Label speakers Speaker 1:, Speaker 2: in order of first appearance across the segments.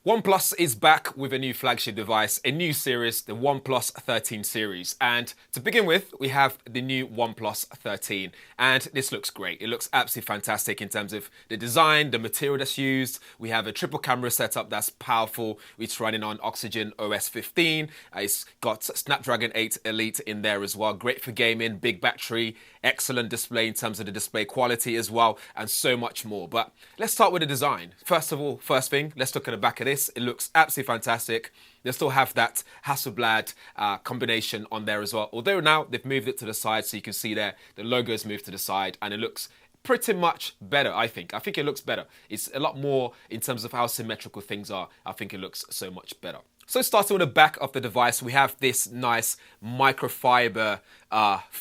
Speaker 1: OnePlus is back with a new flagship device, a new series, the OnePlus 13 series. And to begin with, we have the new OnePlus 13. And this looks great. It looks absolutely fantastic in terms of the design, the material that's used. We have a triple camera setup that's powerful. It's running on Oxygen OS 15. It's got Snapdragon 8 Elite in there as well. Great for gaming, big battery, excellent display in terms of the display quality as well, and so much more. But let's start with the design. First of all, first thing, let's look at the back of this. It looks absolutely fantastic. They still have that Hasselblad combination on there as well. Although now they've moved it to the side, so you can see there the logo's moved to the side, and it looks pretty much better, I think. I think it looks better. It's a lot more in terms of how symmetrical things are. I think it looks so much better. So starting with the back of the device, we have this nice microfiber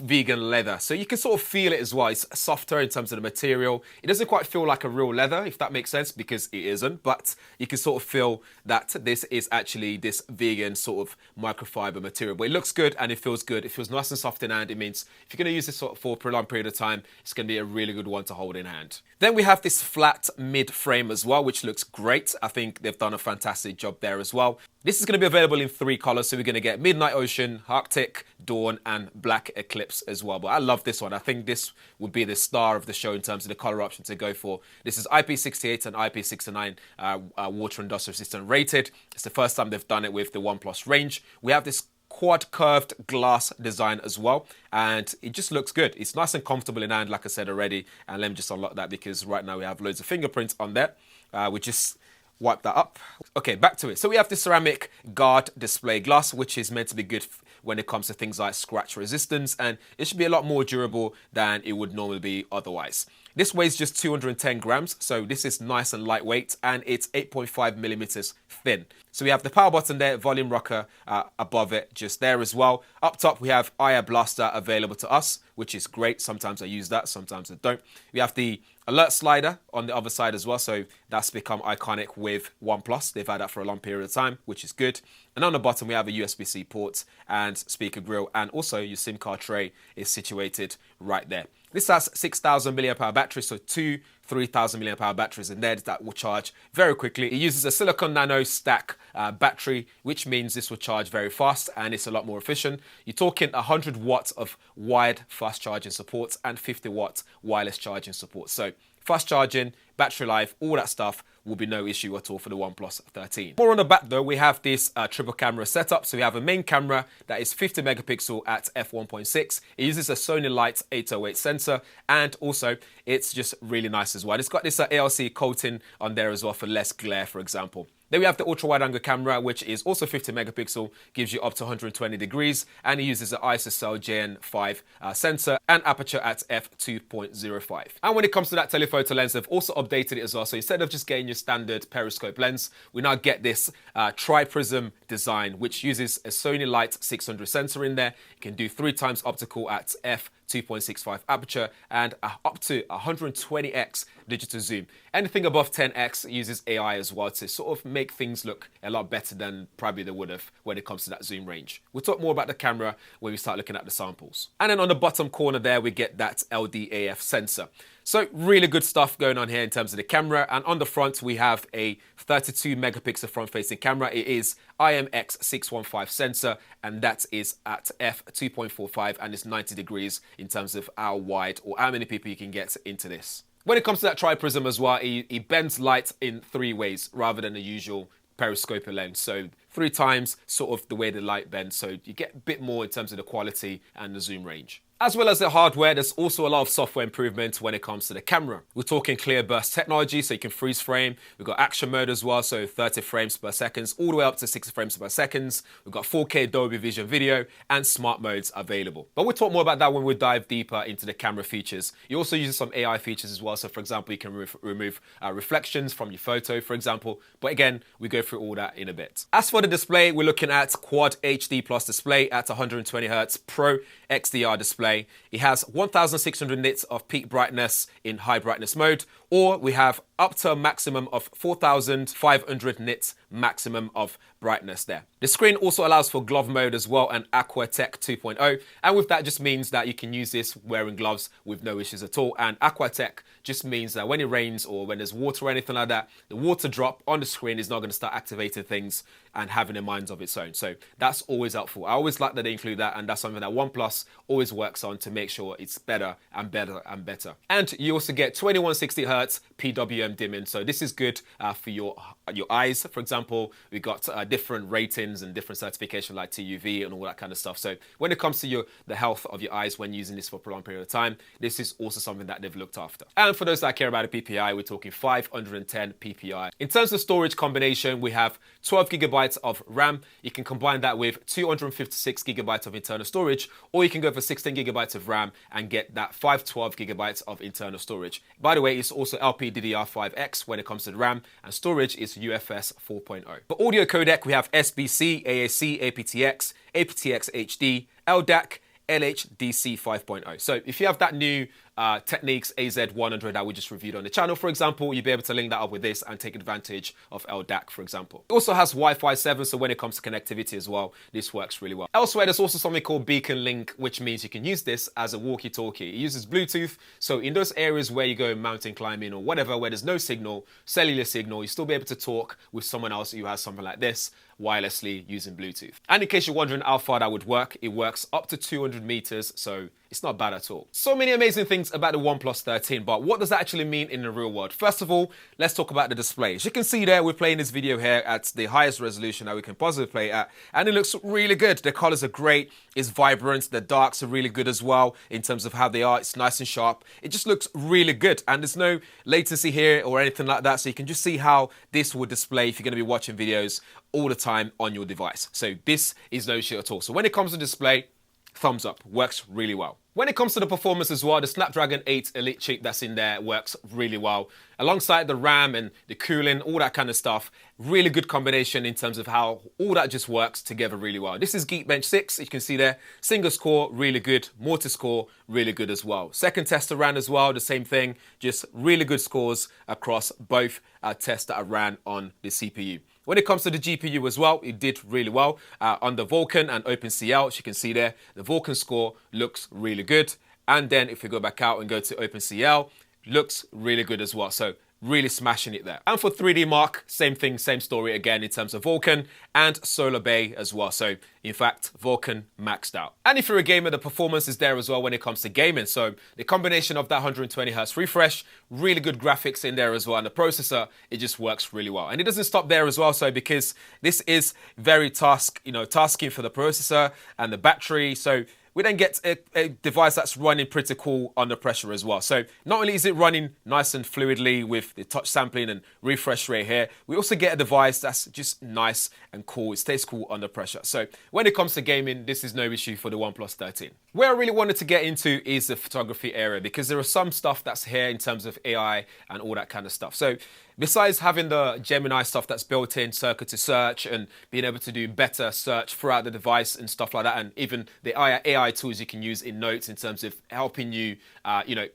Speaker 1: vegan leather. So you can sort of feel it as well. It's softer in terms of the material. It doesn't quite feel like a real leather, if that makes sense, because it isn't. But you can sort of feel that this is actually this vegan sort of microfiber material. But it looks good and it feels good. It feels nice and soft in hand. It means if you're going to use this sort of for a prolonged period of time, it's going to be a really good one to hold in hand. Then we have this flat mid frame as well, which looks great. I think they've done a fantastic job there as well. This is going to be available in 3 colors. So we're going to get Midnight Ocean, Arctic, Dawn, and Black Eclipse as well. But I love this one. I think this would be the star of the show in terms of the color option to go for. This is IP68 and IP69 water and dust resistant rated. It's the first time they've done it with the OnePlus range. We have this quad curved glass design as well, and it just looks good. It's nice and comfortable in hand, like I said already. And let me just unlock that because right now we have loads of fingerprints on there. We just wipe that up. Okay, back to it. So we have the ceramic guard display glass, which is meant to be good when it comes to things like scratch resistance, and it should be a lot more durable than it would normally be otherwise. This weighs just 210 grams, so this is nice and lightweight, and it's 8.5 millimeters thin. So we have the power button there, volume rocker above it, just there as well. Up top, we have IR Blaster available to us, which is great. Sometimes I use that, sometimes I don't. We have the alert slider on the other side as well, so that's become iconic with OnePlus. They've had that for a long period of time, which is good. And on the bottom, we have a USB-C port and speaker grill, and also your SIM card tray is situated right there. This has 6,000 milliamp hour battery, so 2 3,000 milliamp hour batteries in there that will charge very quickly. It uses a silicon nano stack battery, which means this will charge very fast and it's a lot more efficient. You're talking 100 watts of wired fast charging support and 50 watt wireless charging support. So fast charging, battery life, all that stuff will be no issue at all for the OnePlus 13. More on the back though, we have this triple camera setup. So we have a main camera that is 50 megapixel at f1.6. It uses a Sony Light 808 sensor, and also it's just really nice as well. It's got this ALC coating on there as well for less glare, for example. Then we have the ultra wide angle camera, which is also 50 megapixel, gives you up to 120 degrees, and it uses an ISOCELL JN5 sensor and aperture at f2.05. And when it comes to that telephoto lens, they've also updated it as well. So instead of just getting your standard periscope lens, we now get this tri-prism design, which uses a Sony Light 600 sensor in there. You can do 3 times optical at f2.65 aperture and up to 120x digital zoom. Anything above 10x uses AI as well to sort of make things look a lot better than probably they would have when it comes to that zoom range. We'll talk more about the camera when we start looking at the samples. And then on the bottom corner there, we get that LDAF sensor. So really good stuff going on here in terms of the camera. And on the front, we have a 32 megapixel front-facing camera. It is IMX615 sensor, and that is at f2.45, and it's 90 degrees in terms of how wide or how many people you can get into this. When it comes to that tri-prism as well, it bends light in 3 ways rather than the usual periscope lens. So 3 times sort of the way the light bends, so you get a bit more in terms of the quality and the zoom range. As well as the hardware, there's also a lot of software improvements when it comes to the camera. We're talking clear burst technology, so you can freeze frame. We've got action mode as well, so 30 frames per second, all the way up to 60 frames per second. We've got 4K Dolby Vision video and smart modes available. But we'll talk more about that when we dive deeper into the camera features. You also use some AI features as well. So for example, you can remove reflections from your photo, for example. But again, we go through all that in a bit. As for the display, we're looking at Quad HD Plus display at 120 Hz Pro XDR display. It has 1600 nits of peak brightness in high brightness mode, or we have up to a maximum of 4,500 nits maximum of brightness there. The screen also allows for glove mode as well and Aqua Tech 2.0, and with that just means that you can use this wearing gloves with no issues at all. And Aqua Tech just means that when it rains or when there's water or anything like that, the water drop on the screen is not going to start activating things and having a mind of its own. So that's always helpful. I always like that they include that, and that's something that OnePlus always works on to make sure it's better and better and better. And you also get 2160 Hz PWM dimming, so this is good for your eyes. For example, we got different ratings and different certification like TUV and all that kind of stuff. So when it comes to the health of your eyes when using this for a prolonged period of time, this is also something that they've looked after. And for those that care about the PPI, we're talking 510 PPI. In terms of storage combination, we have 12 gigabytes of RAM. You can combine that with 256 gigabytes of internal storage, or you can go for 16 gigabytes of RAM and get that 512 gigabytes of internal storage. By the way, it's also LPDDR5X when it comes to the RAM, and storage is UFS 4.0. For audio codec, we have SBC, AAC, aptX, aptX HD, LDAC, LHDC 5.0. So if you have that new Technics AZ100 that we just reviewed on the channel, for example, you'll be able to link that up with this and take advantage of LDAC, for example. It also has Wi-Fi 7, so when it comes to connectivity as well, this works really well. Elsewhere, there's also something called Beacon Link, which means you can use this as a walkie-talkie. It uses Bluetooth, so in those areas where you go mountain climbing or whatever, where there's no signal, cellular signal, you still be able to talk with someone else who has something like this wirelessly using Bluetooth. And in case you're wondering how far that would work, it works up to 200 meters, so it's not bad at all. So many amazing things about the OnePlus 13, but what does that actually mean in the real world? First of all, let's talk about the display. As you can see there, we're playing this video here at the highest resolution that we can possibly play at, and it looks really good. The colors are great, it's vibrant, the darks are really good as well in terms of how they are. It's nice and sharp. It just looks really good, and there's no latency here or anything like that, so you can just see how this would display if you're going to be watching videos all the time on your device. So this is no issue at all. So when it comes to display, thumbs up, works really well. When it comes to the performance as well, the Snapdragon 8 Elite chip that's in there works really well. Alongside the RAM and the cooling, all that kind of stuff, really good combination in terms of how all that just works together really well. This is Geekbench 6, you can see there. Single score, really good. Multi-score, really good as well. Second test ran as well, the same thing. Just really good scores across both tests that I ran on the CPU. When it comes to the GPU as well, it did really well. On the Vulkan and OpenCL, as you can see there, the Vulkan score looks really good. And then if we go back out and go to OpenCL, looks really good as well. So really smashing it there. And for 3D Mark, same thing, same story again in terms of Vulkan and Solar Bay as well. So in fact, Vulkan maxed out. And if you're a gamer, the performance is there as well when it comes to gaming. So the combination of that 120 Hz refresh, really good graphics in there as well. And the processor, it just works really well. And it doesn't stop there as well. So because this is very tasking for the processor and the battery. So we then get a device that's running pretty cool under pressure as well. So not only is it running nice and fluidly with the touch sampling and refresh rate here, we also get a device that's just nice and cool. It stays cool under pressure. So when it comes to gaming, this is no issue for the OnePlus 13. Where I really wanted to get into is the photography area, because there are some stuff that's here in terms of AI and all that kind of stuff. So besides having the Gemini stuff that's built in, circuit to search, and being able to do better search throughout the device and stuff like that, and even the AI tools you can use in Notes in terms of helping you,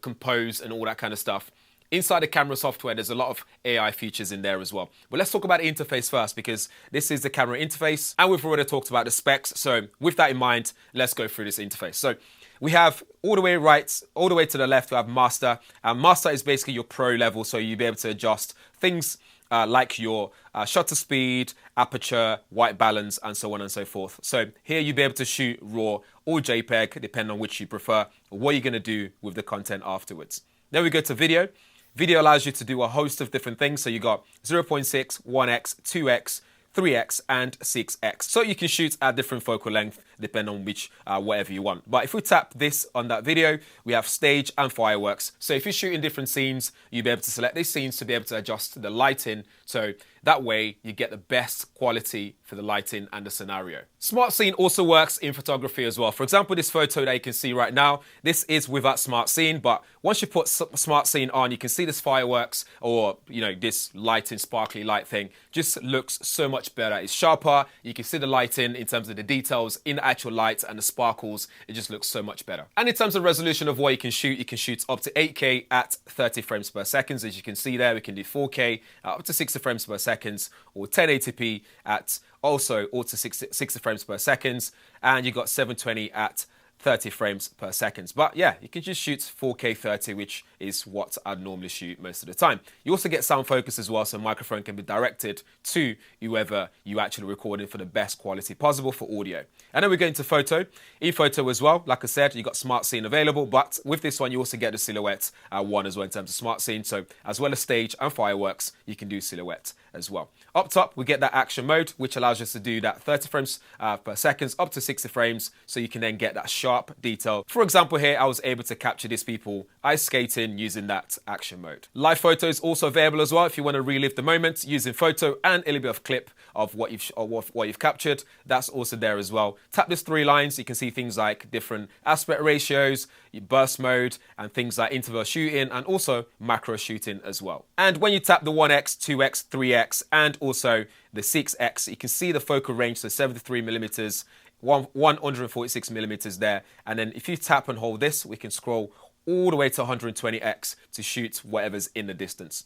Speaker 1: compose and all that kind of stuff. Inside the camera software, there's a lot of AI features in there as well. But let's talk about the interface first, because this is the camera interface, and we've already talked about the specs. So with that in mind, let's go through this interface. So we have all the way right, all the way to the left, we have Master. And Master is basically your pro level, so you'll be able to adjust things like your shutter speed, aperture, white balance, and so on and so forth. So here you'll be able to shoot RAW or JPEG, depending on which you prefer, or what you're going to do with the content afterwards. Then we go to video. Video allows you to do a host of different things. So you got 0.6, 1x, 2x, 3x and 6x. So you can shoot at different focal length depending on which, whatever you want. But if we tap this on that video, we have stage and fireworks. So if you're shooting different scenes, you'll be able to select these scenes to be able to adjust the lighting. So That way you get the best quality for the lighting and the scenario. Smart Scene also works in photography as well. For example, this photo that you can see right now, this is without Smart Scene, but once you put Smart Scene on, you can see this fireworks or, this lighting, sparkly light thing just looks so much better. It's sharper. You can see the lighting in terms of the details in the actual light and the sparkles. It just looks so much better. And in terms of resolution of what you can shoot up to 8K at 30 frames per second. As you can see there, we can do 4K up to 60 frames per second, or 1080p at also to 60 frames per second, and you got 720 at 30 frames per second. But yeah, you can just shoot 4K 30, which is what I'd normally shoot most of the time. You also get sound focus as well, so microphone can be directed to whoever you actually recording for the best quality possible for audio. And then we go into photo. In photo as well, like I said, you got Smart Scene available, but with this one, you also get the silhouette one as well in terms of Smart Scene. So as well as stage and fireworks, you can do silhouette as well. Up top, we get that action mode, which allows us to do that 30 frames per second up to 60 frames, so you can then get that sharp detail. For example, here, I was able to capture these people ice skating using that action mode. Live photo is also available as well if you want to relive the moment using photo and a little bit of clip of what you've captured. That's also there as well. Tap these three lines, you can see things like different aspect ratios, burst mode, and things like interval shooting, and also macro shooting as well. And when you tap the 1x, 2x, 3x, and also the 6x, you can see the focal range, so 73 millimeters, 146 millimeters there. And then if you tap and hold this, we can scroll all the way to 120x to shoot whatever's in the distance.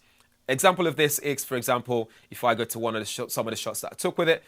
Speaker 1: Example of this is, for example, if I go to some of the shots that I took with it,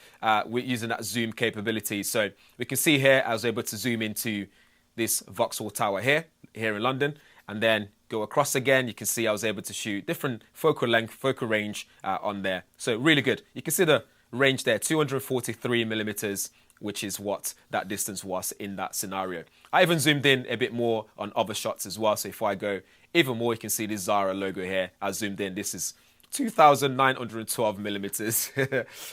Speaker 1: we're using that zoom capability. So we can see here, I was able to zoom into this Vauxhall Tower here in London, and then go across again. You can see I was able to shoot different focal length, focal range on there. So really good. You can see the range there, 243 millimeters, which is what that distance was in that scenario. I even zoomed in a bit more on other shots as well. So if I go even more, you can see this Zara logo here. I zoomed in. This is 2,912 millimeters.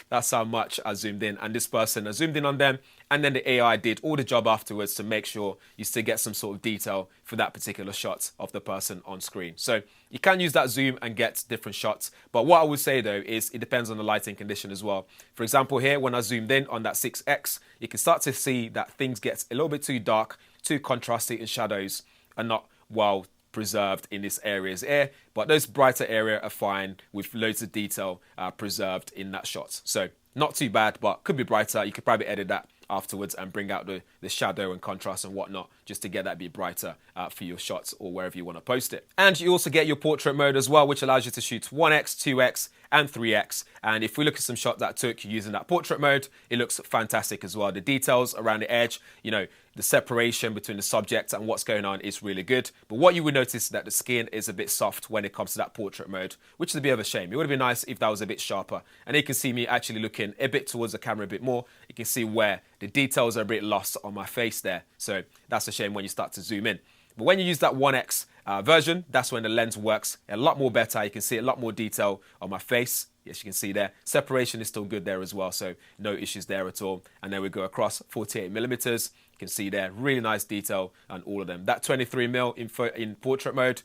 Speaker 1: That's how much I zoomed in. And this person, I zoomed in on them, and then the AI did all the job afterwards to make sure you still get some sort of detail for that particular shot of the person on screen. So you can use that zoom and get different shots. But what I would say though is it depends on the lighting condition as well. For example, here, when I zoomed in on that 6x, you can start to see that things get a little bit too dark, too contrasty, and shadows are not well preserved in this area's air, but those brighter area are fine with loads of detail preserved in that shot. So not too bad, but could be brighter. You could probably edit that afterwards and bring out the shadow and contrast and whatnot just to get that bit brighter for your shots or wherever you want to post it. And you also get your portrait mode as well, which allows you to shoot 1x, 2x, and 3x. And if we look at some shots that I took using that portrait mode, it looks fantastic as well. The details around the edge, the separation between the subject and what's going on is really good. But what you would notice is that the skin is a bit soft when it comes to that portrait mode, which is a bit of a shame. It would have been nice if that was a bit sharper. And you can see me actually looking a bit towards the camera a bit more. You can see where the details are a bit lost on my face there. So that's a shame when you start to zoom in. But when you use that 1x version, that's when the lens works a lot more better. You can see a lot more detail on my face. Yes, you can see there. Separation is still good there as well, so no issues there at all. And then we go across 48 millimeters. You can see there, really nice detail on all of them. That 23 mil in portrait mode,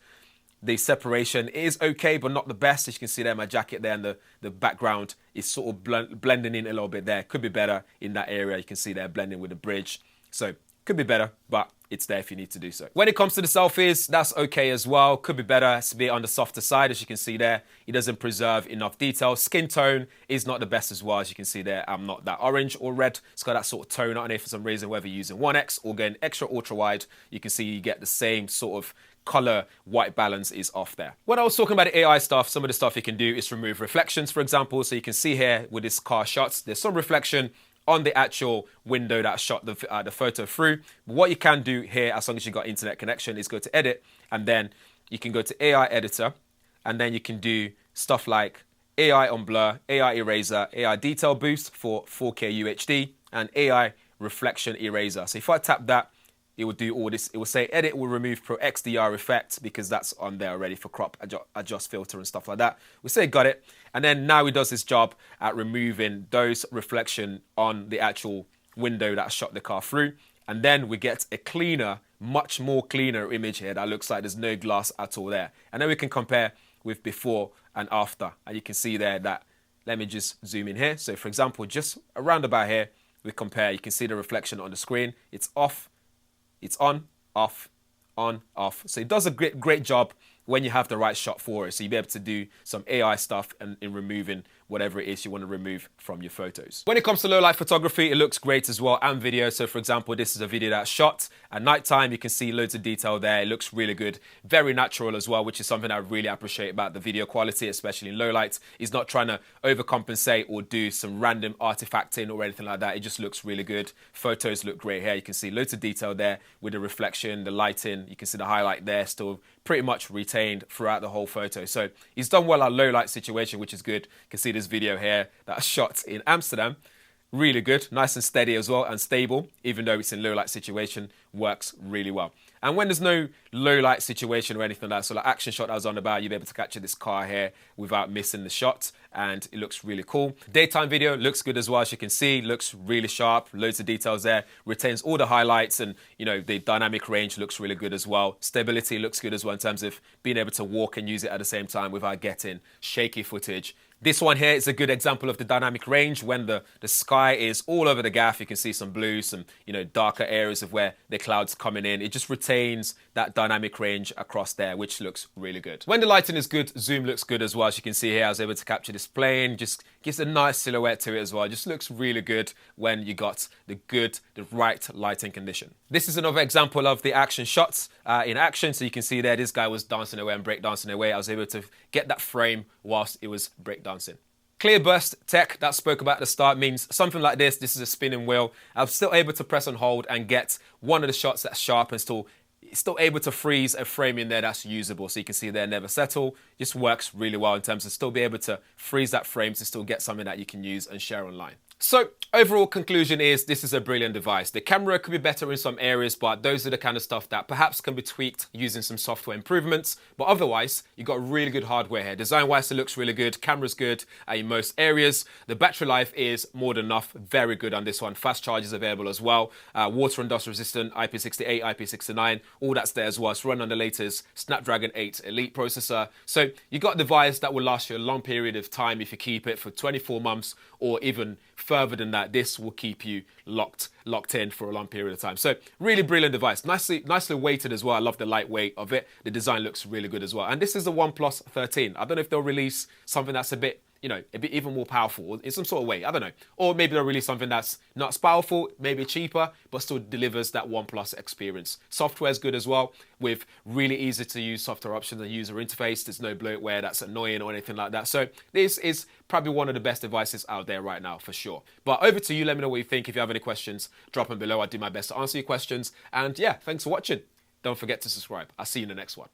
Speaker 1: the separation is okay, but not the best. As you can see there, my jacket there, and the background is sort of blending in a little bit there. Could be better in that area. You can see there, blending with the bridge. So could be better, but it's there if you need to do so. When it comes to the selfies, that's okay as well. Could be better. It's a bit on the softer side. As you can see there, it doesn't preserve enough detail. Skin tone is not the best as well. As you can see there, I'm not that orange or red. It's got that sort of tone on it for some reason, whether you're using 1x or going extra ultra wide, you can see you get the same sort of color white balance is off there. When I was talking about the AI stuff, some of the stuff you can do is remove reflections, for example. So you can see here with this car shots, there's some reflection on the actual window that shot the photo through. But what you can do here, as long as you've got internet connection, is go to edit, and then you can go to AI editor, and then you can do stuff like AI on blur, AI eraser, AI detail boost for 4K UHD, and AI reflection eraser. So if I tap that, it will do all this. It will say edit will remove Pro XDR effect because that's on there already for crop, adjust filter and stuff like that. We say got it. And then now it does this job at removing those reflection on the actual window that shot the car through. And then we get a cleaner, much more cleaner image here that looks like there's no glass at all there. And then we can compare with before and after. And you can see there that let me just zoom in here. So for example, just around about here, we compare. You can see the reflection on the screen. It's off, it's on, off, on, off. So it does a great job when you have the right shot for it. So you'll be able to do some AI stuff in removing whatever it is you want to remove from your photos. When it comes to low light photography, it looks great as well, and video. So for example, this is a video that's shot at nighttime. You can see loads of detail there. It looks really good. Very natural as well, which is something I really appreciate about the video quality, especially in low light. He's not trying to overcompensate or do some random artifacting or anything like that. It just looks really good. Photos look great here. You can see loads of detail there with the reflection, the lighting. You can see the highlight there still pretty much retained throughout the whole photo. So he's done well at low light situation, which is good. You can see this video here that's shot in Amsterdam. Really good, nice and steady as well, and stable, even though it's in low light situation, works really well. And when there's no low light situation or anything like that, so like action shot I was on about, you'll be able to capture this car here without missing the shot, and it looks really cool. Daytime video looks good as well, as you can see, looks really sharp, loads of details there, retains all the highlights, and you know, the dynamic range looks really good as well. Stability looks good as well in terms of being able to walk and use it at the same time without getting shaky footage. This one here is a good example of the dynamic range when the sky is all over the gaff. You can see some blue, some darker areas of where the clouds coming in. It just retains that dynamic range across there, which looks really good. When the lighting is good, zoom looks good as well. As you can see here, I was able to capture this plane. Just gives a nice silhouette to it as well. It just looks really good when you got the right lighting condition. This is another example of the action shots in action. So you can see there, this guy was dancing away and break dancing away. I was able to get that frame whilst it was break dancing. Clear burst tech that I spoke about at the start means something like this. This is a spinning wheel. I'm still able to press and hold and get one of the shots that's sharp and still able to freeze a frame in there that's usable. So you can see there, never settle. Just works really well in terms of still be able to freeze that frame to still get something that you can use and share online. So overall conclusion is this is a brilliant device. The camera could be better in some areas, but those are the kind of stuff that perhaps can be tweaked using some software improvements. But otherwise, you've got really good hardware here. Design-wise, it looks really good. Camera's good in most areas. The battery life is more than enough. Very good on this one. Fast charge is available as well. Water and dust resistant, IP68, IP69, all that's there as well. It's run on the latest Snapdragon 8 Elite processor. So you got a device that will last you a long period of time if you keep it for 24 months or even further than that. This will keep you locked in for a long period of time. So really brilliant device. Nicely weighted as well. I love the lightweight of it. The design looks really good as well. And this is the OnePlus 13. I don't know if they'll release something that's a bit even more powerful in some sort of way. I don't know. Or maybe they'll release something that's not as powerful, maybe cheaper, but still delivers that OnePlus experience. Software is good as well, with really easy to use software options and user interface. There's no bloatware that's annoying or anything like that. So this is probably one of the best devices out there right now for sure. But over to you. Let me know what you think. If you have any questions, drop them below. I'll do my best to answer your questions. And yeah, thanks for watching. Don't forget to subscribe. I'll see you in the next one.